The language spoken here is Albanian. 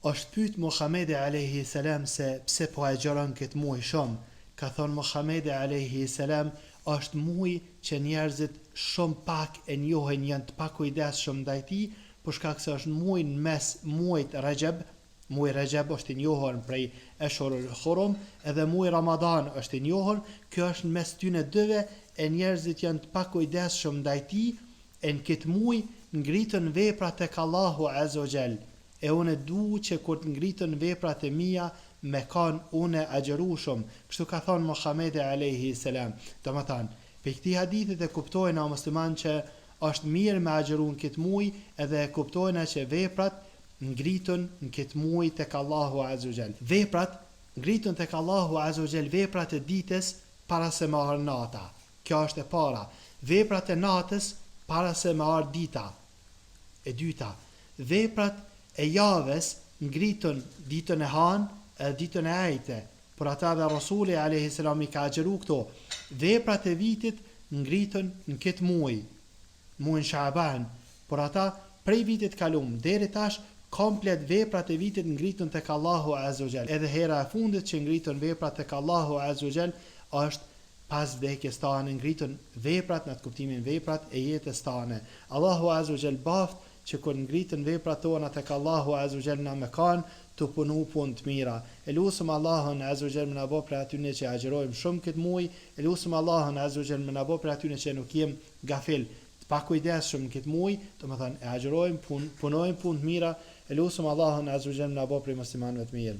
Është pyet Muhamedi alayhi salam se pse po agjeron këtë muaj shumë. Ka thonë Muhamedi alayhi salam, është muaj që njerëzit shumë pak e njohin, janë të pakujdesshëm ndaj tij, për shkak se është muaj në mes muajit Rajab. Muaj Rajab është i njohur prej Ashurul Hurum, edhe muaj Ramadan është i njohur. Kjo është në mes tyne dyve e njerëzit janë të pakujdesshëm ndaj tij, e në këtë muaj ngritën vepra tek Allahu Azza wa Jall. E unë du që kur të ngritën veprat e mia me kanë unë agjerushëm. Kështu ka thonë Muhamedi alayhi salam. Domethënë, për këtë hadithit e kuptojnë o musliman që është mirë me agjeru në këtë muaj, edhe e kuptojnë që veprat ngritën në këtë muaj tek Allahu Azza wa Jall. Veprat ngritën tek Allahu Azza wa Jall, veprat e ditës para se me ardhë nata. Kjo është e para. Veprat e natës para se me ardhë dita. E dyta, veprat e javës ngritën ditën e hanë e ditën e ajte. Por ata dhe Rasuli alayhi salam i ka agjeru këto. Veprat e vitit ngritën në këtë muaj, muajin Shaaban. Por ata prej vitit kalum deri tash komplet veprat e vitit ngritën tek Allahu Azza wa Jall. Edhe hera e fundit që ngritën veprat tek Allahu Azza wa Jall është pas vdekjes tane, ngritën veprat në atë kuptimin veprat e jetës tane. Allahu Azza wa Jall baft që kur ngritën veprat tona tek Allahu Azza wa Jall na me kanë të punu punë të mira. E lutem Allahun Azza wa Jall më na bëj për atyne që agjerojmë shumë këtë muaj. E lutem Allahun Azza wa Jall më na bëj për atyne që nuk jem gafil, të pakujdesshëm në këtë muaj, domethënë e agjerojmë, punojmë punë të mira. E lutem Allahun Azza wa Jall më na bëj për muslimanëve të mirë.